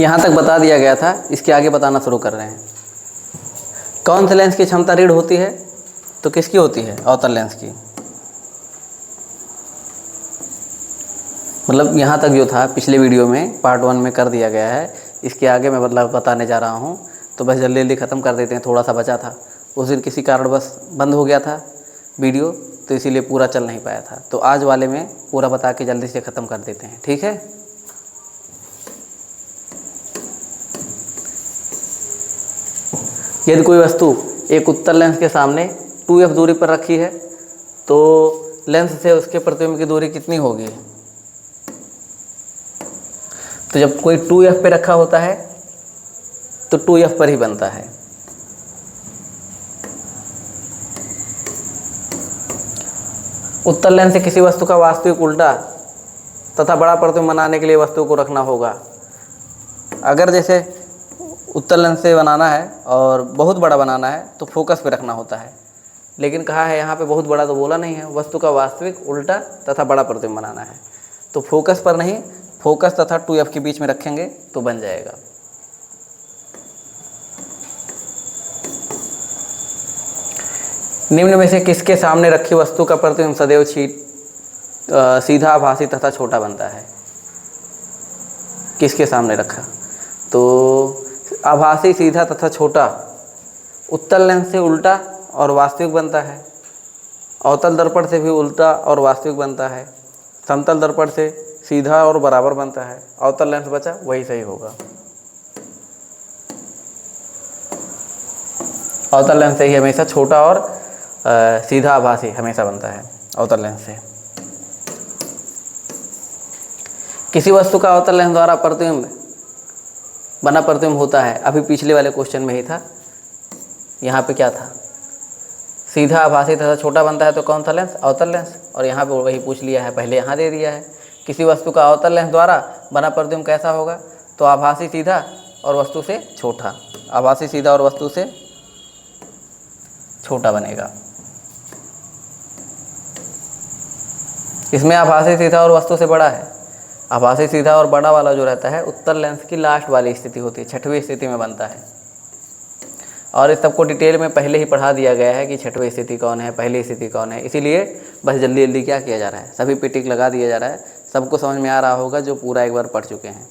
यहाँ तक बता दिया गया था, इसके आगे बताना शुरू कर रहे हैं। कौन से लेंस की क्षमता ऋण होती है? तो किसकी होती है? अवतल लेंस की। मतलब यहाँ तक जो था पिछले वीडियो में पार्ट 1 में कर दिया गया है, इसके आगे मैं मतलब बताने जा रहा हूँ। तो बस जल्दी जल्दी ख़त्म कर देते हैं, थोड़ा सा बचा था। उस दिन किसी कारण बस बंद हो गया था वीडियो, तो इसीलिए पूरा चल नहीं पाया था। तो आज वाले में पूरा बता के जल्दी से ख़त्म कर देते हैं, ठीक है। यदि कोई वस्तु एक उत्तल लेंस के सामने 2f दूरी पर रखी है तो लेंस से उसके प्रतिबिंब की दूरी कितनी होगी? तो जब कोई 2f पे रखा होता है तो 2f पर ही बनता है। उत्तल लेंस से किसी वस्तु का वास्तविक उल्टा तथा बड़ा प्रतिबिंब बनाने के लिए वस्तु को रखना होगा। अगर जैसे उत्तल लेंस से बनाना है और बहुत बड़ा बनाना है तो फोकस पे रखना होता है, लेकिन कहा है यहाँ पे बहुत बड़ा तो बोला नहीं है, वस्तु का वास्तविक उल्टा तथा बड़ा प्रतिबिंब बनाना है, तो फोकस पर नहीं, फोकस तथा 2f के बीच में रखेंगे तो बन जाएगा। निम्न में से किसके सामने रखी वस्तु का प्रतिबिंब सदैव सीधा, आभासी तथा छोटा बनता है? किसके सामने रखा? तो आभासी, सीधा तथा छोटा उत्तल लेंस से उल्टा और वास्तविक बनता है, अवतल दर्पण से भी उल्टा और वास्तविक बनता है, समतल दर्पण से सीधा और बराबर बनता है। अवतल लेंस बचा, वही सही होगा। अवतल लेंस से ही हमेशा छोटा और सीधा आभासी हमेशा बनता है अवतल लेंस से। किसी वस्तु का अवतल लेंस द्वारा प्रतिबिंब बना प्रतिबिंब होता है। अभी पिछले वाले क्वेश्चन में ही था, यहाँ पे क्या था? सीधा, आभासी तथा छोटा बनता है तो कौन सा लेंस? अवतल लेंस। और यहाँ पे वही पूछ लिया है, पहले यहाँ दे दिया है। किसी वस्तु का अवतल लेंस द्वारा बना प्रतिबिंब कैसा होगा? तो आभासी, सीधा और वस्तु से छोटा। आभासी, सीधा और वस्तु से छोटा बनेगा। इसमें आभासी, सीधा और वस्तु से बड़ा है। आभासी, सीधा और बड़ा वाला जो रहता है उत्तल लेंस की लास्ट वाली स्थिति होती है, 6वीं स्थिति में बनता है। और इस सबको डिटेल में पहले ही पढ़ा दिया गया है कि 6वीं स्थिति कौन है, पहली स्थिति कौन है। इसीलिए बस जल्दी जल्दी क्या किया जा रहा है, सभी पे टिक लगा दिया जा रहा है। सबको समझ में आ रहा होगा जो पूरा एक बार पढ़ चुके हैं।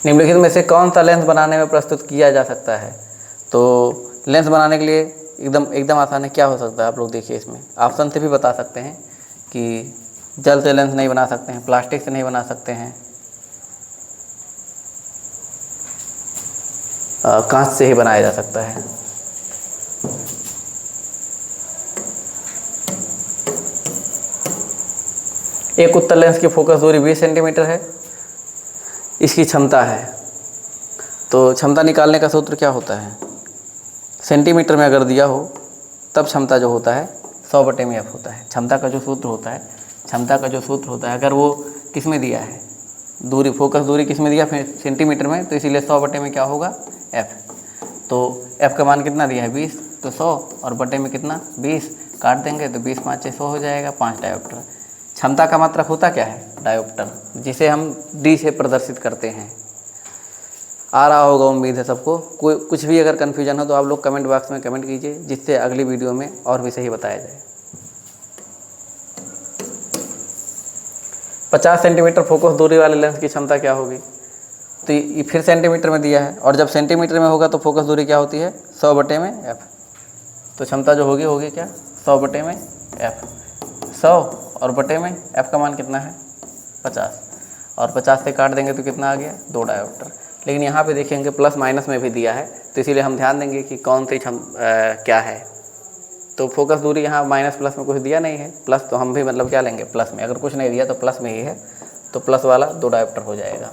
निम्नलिखित में से कौन सा लेंस बनाने में प्रस्तुत किया जा सकता है? तो लेंस बनाने के लिए एकदम आसान है। क्या हो सकता है? आप लोग देखिए, इसमें ऑप्शन से भी बता सकते हैं कि जल से लेंस नहीं बना सकते हैं, प्लास्टिक से नहीं बना सकते हैं, कांच से ही बनाया जा सकता है। एक उत्तल लेंस की फोकस दूरी 20 सेंटीमीटर है, इसकी क्षमता है। तो क्षमता निकालने का सूत्र क्या होता है? सेंटीमीटर में अगर दिया हो तब क्षमता जो होता है 100/f होता है। क्षमता का जो सूत्र होता है, अगर वो किस में दिया है, दूरी, फोकस दूरी किस में दिया, फिर सेंटीमीटर में, तो इसीलिए 100 में क्या होगा? f। तो f का मान कितना दिया है? 20, तो 100 और बटे में कितना? 20 काट देंगे तो 20 5 100 हो जाएगा, 5 डायोप्टर। क्षमता का मात्रक होता क्या है? डायोप्टर, जिसे हम d से प्रदर्शित करते हैं। आ रहा होगा उम्मीद है सबको। कोई कुछ भी अगर कन्फ्यूजन हो तो आप लोग कमेंट बॉक्स में कमेंट कीजिए, जिससे अगली वीडियो में और भी सही बताया जाए। 50 सेंटीमीटर फोकस दूरी वाले लेंस की क्षमता क्या होगी? तो ये फिर सेंटीमीटर में दिया है, और जब सेंटीमीटर में होगा तो फोकस दूरी क्या होती है? 100/f। तो क्षमता जो होगी क्या? 100/f। 100 और बटे में f का मान कितना है? 50, और 50 से काट देंगे तो कितना आ गया? 2 डायोप्टर। लेकिन यहाँ पे देखेंगे प्लस माइनस में भी दिया है, तो इसीलिए हम ध्यान देंगे कि कौन सी क्या है। तो फोकस दूरी यहाँ माइनस प्लस में कुछ दिया नहीं है, प्लस, तो हम भी मतलब क्या लेंगे? प्लस में। अगर कुछ नहीं दिया तो प्लस में ही है, तो प्लस वाला 2 डायोप्टर हो जाएगा।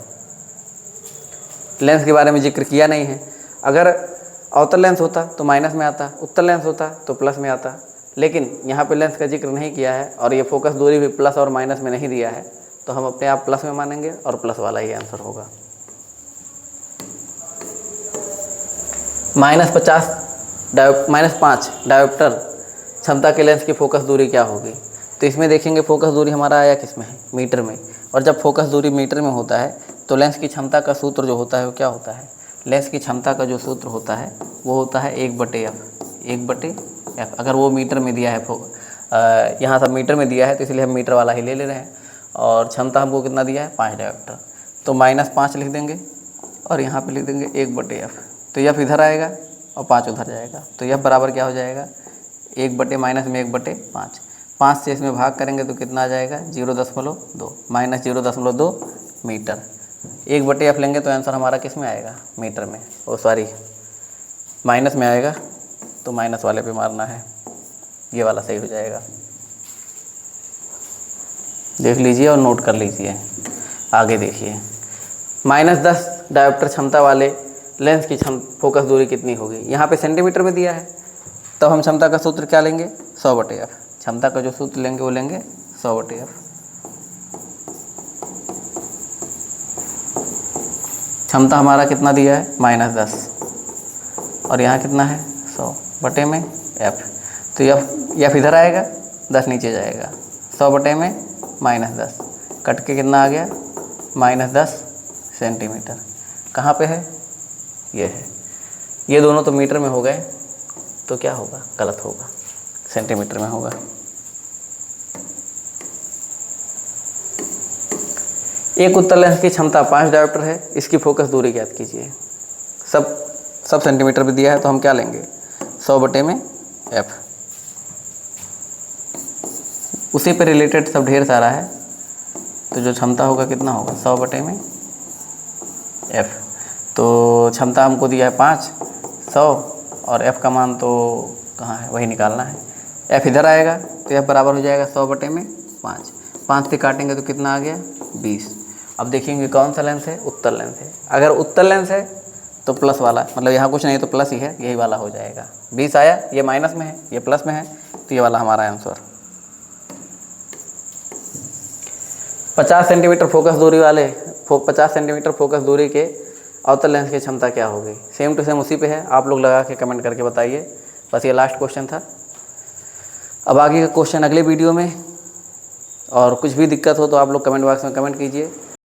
लेंस के बारे में जिक्र किया नहीं है। अगर अवतल लेंस होता तो माइनस में आता, उत्तल लेंस होता तो प्लस में आता, लेकिन यहाँ पे लेंस का जिक्र नहीं किया है और ये फोकस दूरी भी प्लस और माइनस में नहीं दिया है, तो हम अपने आप प्लस में मानेंगे और प्लस वाला ही आंसर होगा। -5 डायोप्टर क्षमता के लेंस की फोकस दूरी क्या होगी? तो इसमें देखेंगे फोकस दूरी हमारा आया किस में है, मीटर में। और जब फोकस दूरी मीटर में होता है तो लेंस की क्षमता का सूत्र जो होता है वो क्या होता है, लेंस की क्षमता का जो सूत्र होता है वो होता है 1/f, 1/f। अगर वो मीटर में दिया है, यहाँ सब मीटर में दिया है तो इसलिए हम मीटर वाला ही ले रहे हैं। और क्षमता हमको कितना दिया है, 5 डायोप्टर, तो -5 लिख देंगे और यहाँ पे लिख देंगे 1/f। तो f इधर आएगा और 5 उधर जाएगा, तो f बराबर क्या हो जाएगा, 1/-5। 5 से इसमें भाग करेंगे तो कितना आ जाएगा, 0.2 -0.2 मीटर। 1/f लेंगे तो आंसर हमारा किस में आएगा, मीटर में, ओ सॉरी माइनस में आएगा, तो माइनस वाले पे मारना है, ये वाला सही हो जाएगा। देख लीजिए और नोट कर लीजिए। आगे देखिए, -10 डायोप्टर क्षमता वाले लेंस की फोकस दूरी कितनी होगी। यहाँ पे सेंटीमीटर में दिया है, तो हम क्षमता का सूत्र क्या लेंगे, 100/f। क्षमता का जो सूत्र लेंगे वो लेंगे 100/f। क्षमता हमारा कितना दिया है, -10, और यहाँ कितना है 100/f। तो f इधर आएगा, 10 नीचे जाएगा, 100/10, कट के कितना आ गया, -10 सेंटीमीटर। कहाँ पे है, ये है। ये दोनों तो मीटर में हो गए, तो क्या होगा, गलत होगा, सेंटीमीटर में होगा। एक उत्तल लेंस की क्षमता 5 डायोप्टर है, इसकी फोकस दूरी ज्ञात कीजिए। सब सेंटीमीटर में दिया है तो हम क्या लेंगे, 100/f। उसी पे रिलेटेड सब ढेर सारा है, तो जो क्षमता होगा कितना होगा, 100/f। तो क्षमता हमको दिया है 5, 100, और f का मान तो कहाँ है, वही निकालना है। f इधर आएगा तो f बराबर हो जाएगा 100/5। 5 से काटेंगे तो कितना आ गया, 20। अब देखेंगे कौन सा लेंस है, उत्तल लेंस है। अगर उत्तल लेंस है तो प्लस वाला, मतलब यहाँ कुछ नहीं तो प्लस ही है, यही वाला हो जाएगा। 20 आया, ये माइनस में है, ये प्लस में है, तो ये वाला हमारा आंसर। 50 सेंटीमीटर फोकस दूरी वाले 50 सेंटीमीटर फोकस दूरी के अवतल लेंस की क्षमता क्या होगी। सेम टू सेम उसी पे है, आप लोग लगा के कमेंट करके बताइए। बस ये लास्ट क्वेश्चन था। अब आगे का क्वेश्चन अगले वीडियो में, और कुछ भी दिक्कत हो तो आप लोग कमेंट बॉक्स में कमेंट कीजिए।